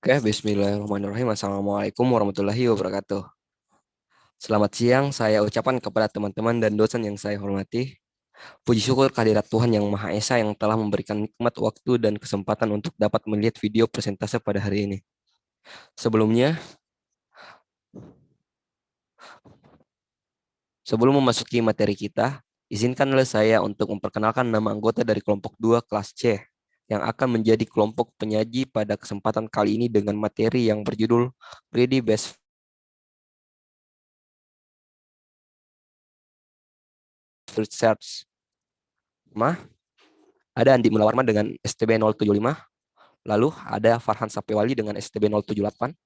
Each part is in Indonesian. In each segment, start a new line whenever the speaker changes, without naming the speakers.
Oke, bismillahirrahmanirrahim. Assalamualaikum warahmatullahi wabarakatuh. Selamat siang, saya ucapkan kepada teman-teman dan dosen yang saya hormati. Puji syukur kehadirat Tuhan Yang Maha Esa yang telah memberikan nikmat waktu dan kesempatan untuk dapat melihat video presentase pada hari ini. Sebelumnya, sebelum memasuki materi kita, izinkanlah saya untuk memperkenalkan nama anggota dari kelompok 2 kelas C yang akan menjadi kelompok penyaji pada kesempatan kali ini dengan materi yang berjudul Greedy Best Research. Ada Andi Mulawarman dengan STB 075, lalu ada Farhan Sapewali dengan STB 078,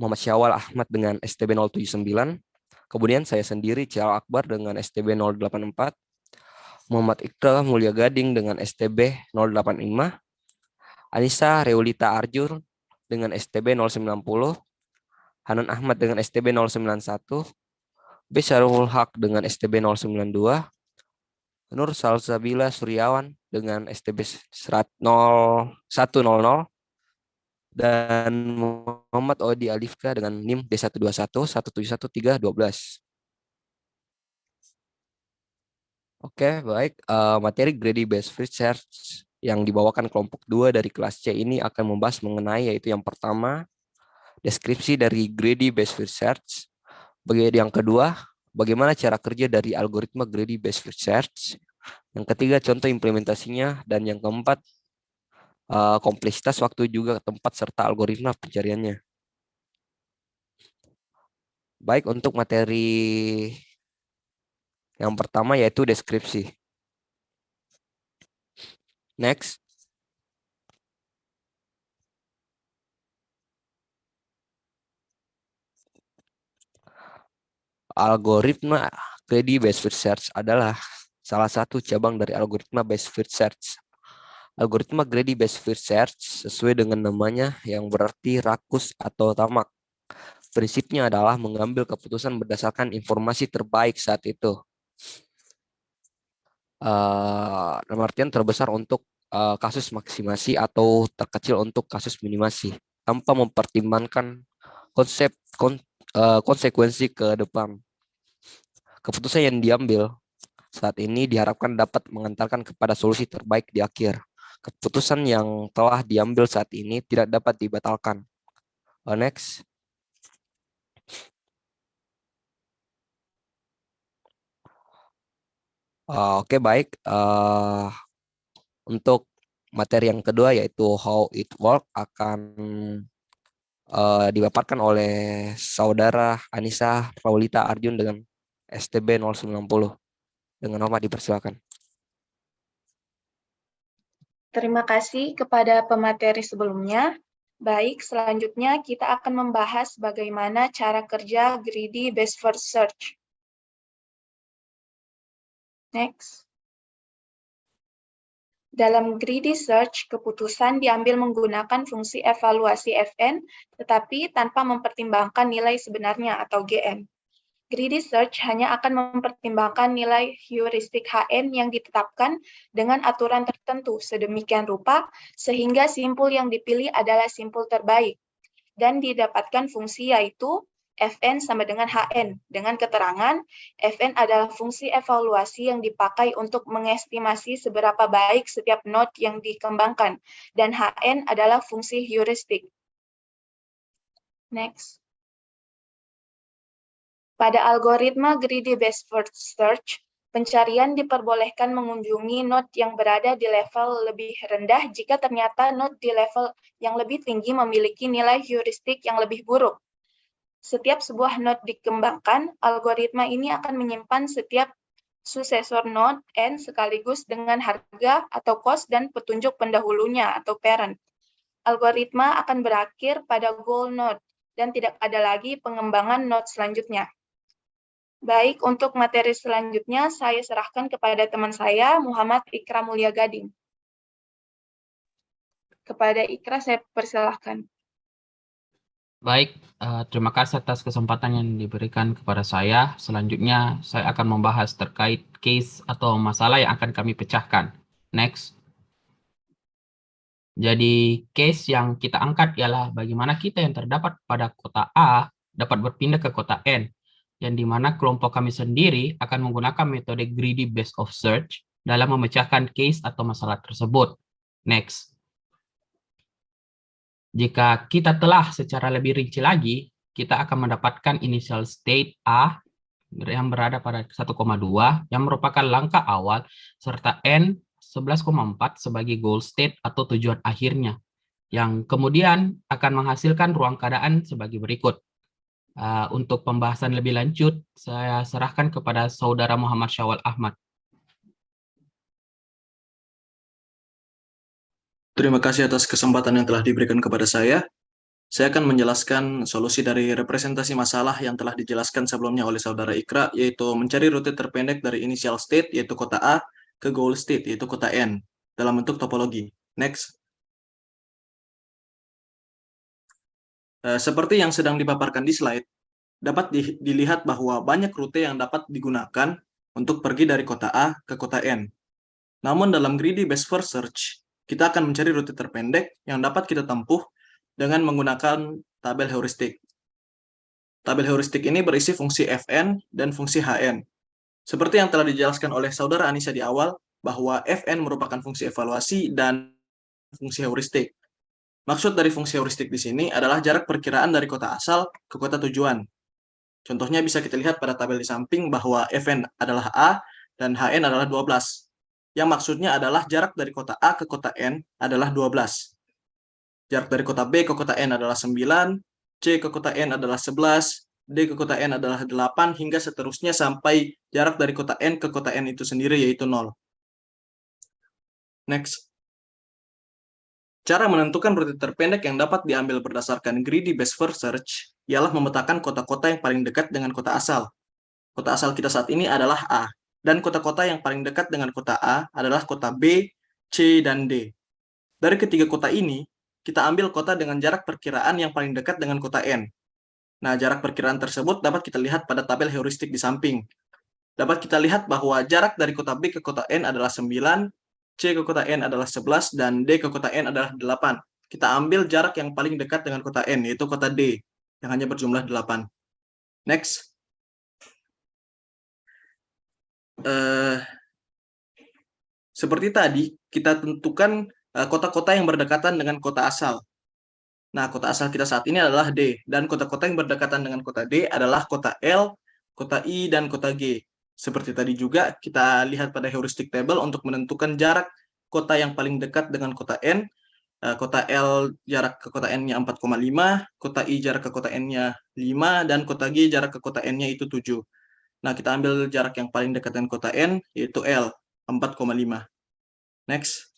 Muhammad Syawal Ahmad dengan STB 079, kemudian saya sendiri Cial Akbar dengan STB 084, Muhammad Iqbal Mulia Gading dengan STB 085, Anissa Reulita Arjur dengan STB 090, Hanan Ahmad dengan STB 091, B. Syarul Haq dengan STB 092, Nur Salsabila Suryawan dengan STB 100, dan Muhammad Odi Alifka dengan NIM D121-171-312. Oke, baik. Materi Greedy Based Research yang dibawakan kelompok 2 dari kelas C ini akan membahas mengenai yaitu yang pertama, deskripsi dari Greedy Based Research. Yang kedua, bagaimana cara kerja dari algoritma Greedy Based Research. Yang ketiga, contoh implementasinya. Dan yang keempat, kompleksitas waktu juga tempat serta algoritma pencariannya. Baik, untuk materi yang pertama yaitu deskripsi. Next. Algoritma Greedy Based Research adalah salah satu cabang dari algoritma based research. Algoritma Greedy Based Research sesuai dengan namanya yang berarti rakus atau tamak. Prinsipnya adalah mengambil keputusan berdasarkan informasi terbaik saat itu. Dalam artian terbesar untuk kasus maksimasi atau terkecil untuk kasus minimasi tanpa mempertimbangkan konsekuensi ke depan. Keputusan yang diambil saat ini diharapkan dapat mengantarkan kepada solusi terbaik di akhir. Keputusan yang telah diambil saat ini tidak dapat dibatalkan. Next. Oke, baik. Untuk materi yang kedua yaitu how it work akan dipaparkan oleh saudara Anissa Raulita Arjun dengan STB 090. Dengan hormat dipersilakan.
Terima kasih kepada pemateri sebelumnya. Baik, selanjutnya kita akan membahas bagaimana cara kerja Greedy Based First Search. Next. Dalam Greedy Search, keputusan diambil menggunakan fungsi evaluasi Fn, tetapi tanpa mempertimbangkan nilai sebenarnya atau GM. Greedy Search hanya akan mempertimbangkan nilai heuristik Hn yang ditetapkan dengan aturan tertentu sedemikian rupa sehingga simpul yang dipilih adalah simpul terbaik dan didapatkan fungsi yaitu Fn sama dengan Hn dengan keterangan Fn adalah fungsi evaluasi yang dipakai untuk mengestimasi seberapa baik setiap node yang dikembangkan dan Hn adalah fungsi heuristik. Next. Pada algoritma Greedy Based First Search, pencarian diperbolehkan mengunjungi node yang berada di level lebih rendah jika ternyata node di level yang lebih tinggi memiliki nilai heuristik yang lebih buruk. Setiap sebuah node dikembangkan, algoritma ini akan menyimpan setiap suksesor node n sekaligus dengan harga atau cost dan petunjuk pendahulunya atau parent. Algoritma akan berakhir pada goal node dan tidak ada lagi pengembangan node selanjutnya. Baik, untuk materi selanjutnya saya serahkan kepada teman saya, Muhammad Ikra Mulia Gading. Kepada Ikra saya persilahkan.
Baik, terima kasih atas kesempatan yang diberikan kepada saya. Selanjutnya, saya akan membahas terkait case atau masalah yang akan kami pecahkan. Next. Jadi case yang kita angkat ialah bagaimana kita yang terdapat pada kota A dapat berpindah ke kota N, yang dimana kelompok kami sendiri akan menggunakan metode greedy best of search dalam memecahkan case atau masalah tersebut. Next. Jika kita telah secara lebih rinci lagi, kita akan mendapatkan initial state A yang berada pada 1,2 yang merupakan langkah awal serta N 11,4 sebagai goal state atau tujuan akhirnya, yang kemudian akan menghasilkan ruang keadaan sebagai berikut. Untuk pembahasan lebih lanjut, saya serahkan kepada Saudara Muhammad Syawal Ahmad.
Terima kasih atas kesempatan yang telah diberikan kepada saya. Saya akan menjelaskan solusi dari representasi masalah yang telah dijelaskan sebelumnya oleh Saudara Ikra, yaitu mencari rute terpendek dari initial state, yaitu kota A, ke goal state, yaitu kota N, dalam bentuk topologi. Next. Seperti yang sedang dipaparkan di slide, dapat dilihat bahwa banyak rute yang dapat digunakan untuk pergi dari kota A ke kota N. Namun dalam greedy best first search, kita akan mencari rute terpendek yang dapat kita tempuh dengan menggunakan tabel heuristik. Tabel heuristik ini berisi fungsi Fn dan fungsi Hn. Seperti yang telah dijelaskan oleh Saudara Anissa di awal, bahwa Fn merupakan fungsi evaluasi dan fungsi heuristik. Maksud dari fungsi heuristik di sini adalah jarak perkiraan dari kota asal ke kota tujuan. Contohnya bisa kita lihat pada tabel di samping bahwa Fn adalah A dan Hn adalah 12. Yang maksudnya adalah jarak dari kota A ke kota N adalah 12. Jarak dari kota B ke kota N adalah 9, C ke kota N adalah 11, D ke kota N adalah 8, hingga seterusnya sampai jarak dari kota N ke kota N itu sendiri yaitu 0. Next. Cara menentukan rute terpendek yang dapat diambil berdasarkan greedy best first search ialah memetakan kota-kota yang paling dekat dengan kota asal. Kota asal kita saat ini adalah A. Dan kota-kota yang paling dekat dengan kota A adalah kota B, C, dan D. Dari ketiga kota ini, kita ambil kota dengan jarak perkiraan yang paling dekat dengan kota N. Nah, jarak perkiraan tersebut dapat kita lihat pada tabel heuristik di samping. Dapat kita lihat bahwa jarak dari kota B ke kota N adalah 9, C ke kota N adalah 11, dan D ke kota N adalah 8. Kita ambil jarak yang paling dekat dengan kota N, yaitu kota D, yang hanya berjumlah 8. Next. Seperti tadi, kita tentukan kota-kota yang berdekatan dengan kota asal. Nah, kota asal kita saat ini adalah D, dan kota-kota yang berdekatan dengan kota D adalah kota L, kota I, dan kota G. Seperti tadi juga, kita lihat pada heuristic table untuk menentukan jarak kota yang paling dekat dengan kota N. Kota L jarak ke kota N-nya 4,5, kota I jarak ke kota N-nya 5, dan kota G jarak ke kota N-nya itu 7. Nah, kita ambil jarak yang paling dekat dengan kota N, yaitu L, 4,5. Next.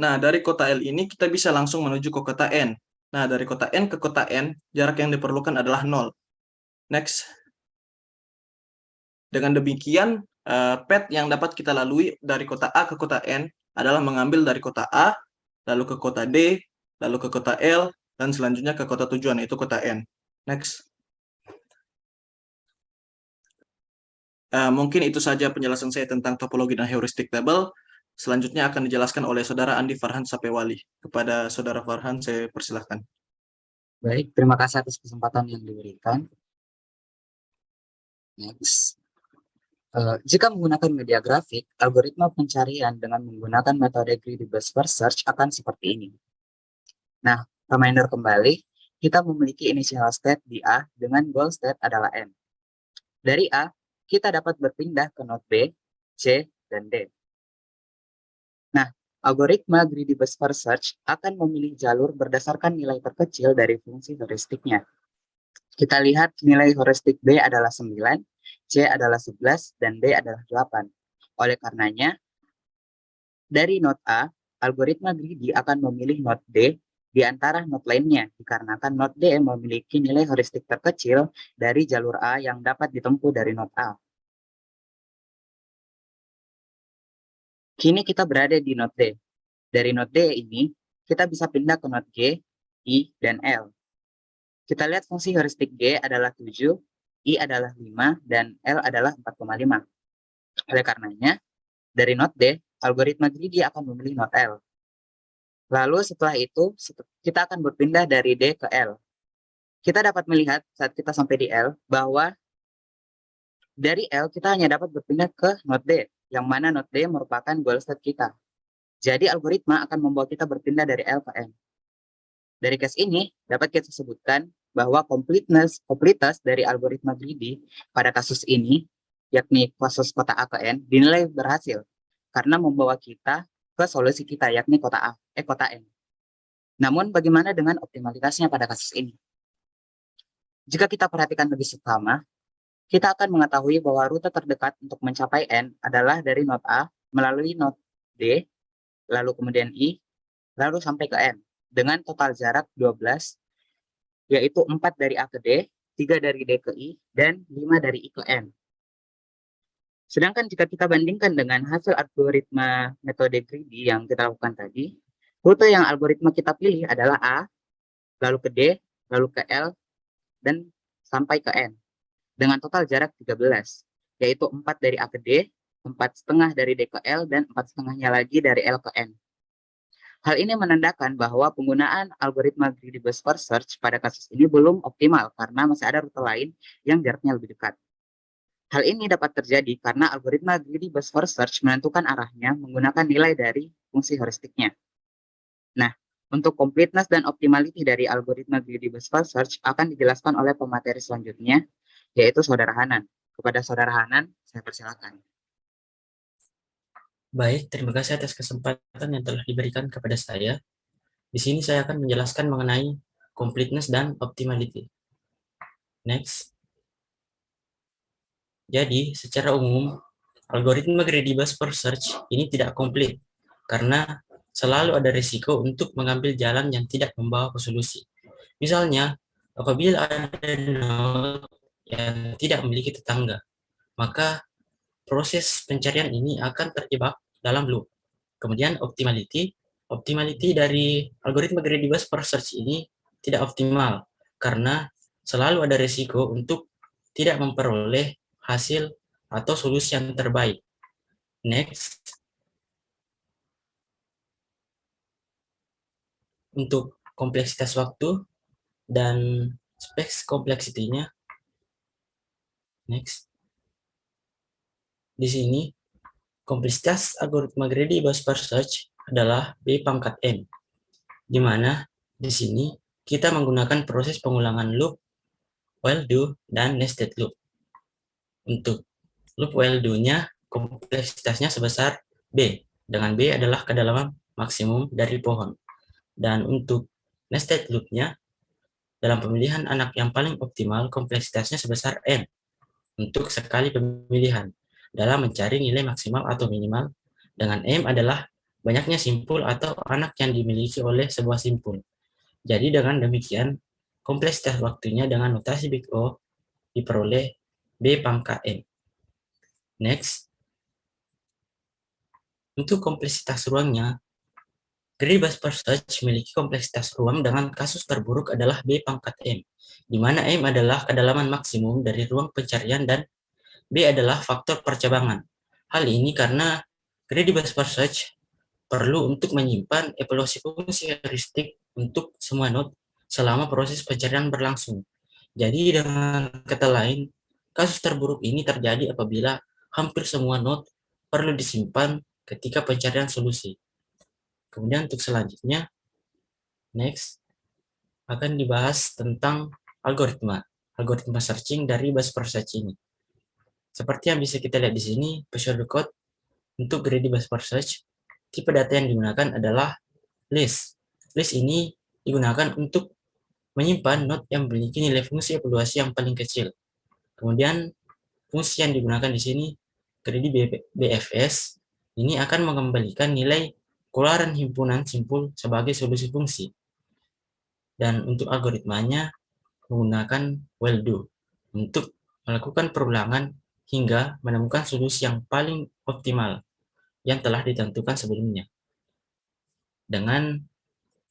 Nah, dari kota L ini kita bisa langsung menuju ke kota N. Nah, dari kota N ke kota N, jarak yang diperlukan adalah 0. Next. Dengan demikian, path yang dapat kita lalui dari kota A ke kota N adalah mengambil dari kota A, lalu ke kota D, lalu ke kota L, dan selanjutnya ke kota tujuan, yaitu kota N. Next. Mungkin itu saja penjelasan saya tentang topologi dan heuristic table. Selanjutnya akan dijelaskan oleh Saudara Andi Farhan Sapewali. Kepada Saudara Farhan, saya persilahkan.
Baik, terima kasih atas kesempatan yang diberikan. Next. Jika menggunakan media grafik, algoritma pencarian dengan menggunakan metode greedy best first search akan seperti ini. Nah, reminder kembali, kita memiliki initial state di A dengan goal state adalah N. Dari A, kita dapat berpindah ke node B, C, dan D. Nah, algoritma greedy best first search akan memilih jalur berdasarkan nilai terkecil dari fungsi heuristiknya. Kita lihat nilai heuristik B adalah 9, C adalah 11, dan D adalah 8. Oleh karenanya, dari node A, algoritma greedy akan memilih node D di antara node lainnya, dikarenakan node D memiliki nilai heuristik terkecil dari jalur A yang dapat ditempuh dari node A. Kini kita berada di node D. Dari node D ini, kita bisa pindah ke node G, I, dan L. Kita lihat fungsi heuristik G adalah 7, I adalah 5, dan L adalah 4,5. Oleh karenanya, dari node D, algoritma greedy akan memilih node L. Lalu setelah itu kita akan berpindah dari D ke L. Kita dapat melihat saat kita sampai di L bahwa dari L kita hanya dapat berpindah ke node D, yang mana node D merupakan goal state kita. Jadi algoritma akan membawa kita berpindah dari L ke N. Dari case ini dapat kita sebutkan bahwa completeness dari algoritma greedy pada kasus ini, yakni kasus kota A ke N, dinilai berhasil karena membawa kita ke solusi kita, yakni kota N. Namun bagaimana dengan optimalitasnya pada kasus ini? Jika kita perhatikan lebih seksama, kita akan mengetahui bahwa rute terdekat untuk mencapai N adalah dari node A melalui node D, lalu kemudian I, lalu sampai ke N, dengan total jarak 12, yaitu 4 dari A ke D, 3 dari D ke I, dan 5 dari I ke N. Sedangkan jika kita bandingkan dengan hasil algoritma metode greedy yang kita lakukan tadi, rute yang algoritma kita pilih adalah A, lalu ke D, lalu ke L, dan sampai ke N, dengan total jarak 13, yaitu 4 dari A ke D, 4,5 dari D ke L, dan 4,5-nya lagi dari L ke N. Hal ini menandakan bahwa penggunaan algoritma greedy best first search pada kasus ini belum optimal karena masih ada rute lain yang jaraknya lebih dekat. Hal ini dapat terjadi karena algoritma greedy best first search menentukan arahnya menggunakan nilai dari fungsi heuristiknya. Nah, untuk completeness dan optimality dari algoritma greedy best first search akan dijelaskan oleh pemateri selanjutnya, yaitu Saudara Hanan. Kepada Saudara Hanan, saya persilakan.
Baik, terima kasih atas kesempatan yang telah diberikan kepada saya. Di sini saya akan menjelaskan mengenai completeness dan optimality. Next. Jadi, secara umum, algoritma greedy best first search ini tidak komplit karena selalu ada risiko untuk mengambil jalan yang tidak membawa ke solusi. Misalnya, apabila ada node yang tidak memiliki tetangga, maka proses pencarian ini akan terjebak dalam loop. Kemudian optimality dari algoritma greedy best first search ini tidak optimal karena selalu ada risiko untuk tidak memperoleh hasil atau solusi yang terbaik. Next. Untuk kompleksitas waktu dan space complexity-nya. Next. Di sini kompleksitas algoritma greedy best first search adalah B pangkat N, di mana di sini kita menggunakan proses pengulangan loop, while do, dan nested loop. Untuk loop while do-nya, kompleksitasnya sebesar B, dengan B adalah kedalaman maksimum dari pohon. Dan untuk nested loop-nya, dalam pemilihan anak yang paling optimal, kompleksitasnya sebesar N, untuk sekali pemilihan, dalam mencari nilai maksimal atau minimal, dengan M adalah banyaknya simpul atau anak yang dimiliki oleh sebuah simpul. Jadi dengan demikian, kompleksitas waktunya dengan notasi big O diperoleh B pangkat N. Next. Untuk kompleksitas ruangnya, greedy best first search memiliki kompleksitas ruang dengan kasus terburuk adalah B pangkat M, di mana M adalah kedalaman maksimum dari ruang pencarian dan B adalah faktor percabangan. Hal ini karena greedy best first search perlu untuk menyimpan evaluasi fungsi heuristik untuk semua node selama proses pencarian berlangsung. Jadi dengan kata lain, kasus terburuk ini terjadi apabila hampir semua node perlu disimpan ketika pencarian solusi. Kemudian untuk selanjutnya, next, akan dibahas tentang algoritma searching dari best first search ini. Seperti yang bisa kita lihat di sini, pseudocode untuk greedy best first search, tipe data yang digunakan adalah list. List ini digunakan untuk menyimpan node yang memiliki nilai fungsi evaluasi yang paling kecil. Kemudian fungsi yang digunakan di sini greedy BFS ini akan mengembalikan nilai keluaran himpunan simpul sebagai solusi fungsi. Dan untuk algoritmanya menggunakan while do untuk melakukan perulangan hingga menemukan solusi yang paling optimal yang telah ditentukan sebelumnya. Dengan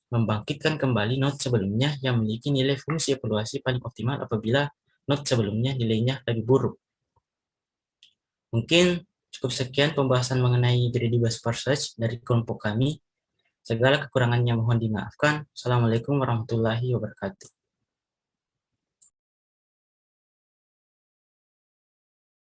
membangkitkan kembali node sebelumnya yang memiliki nilai fungsi evaluasi paling optimal apabila node sebelumnya nilainya lebih buruk. Mungkin cukup sekian pembahasan mengenai greedy best first search dari kelompok kami. Segala kekurangannya mohon dimaafkan. Assalamualaikum warahmatullahi wabarakatuh.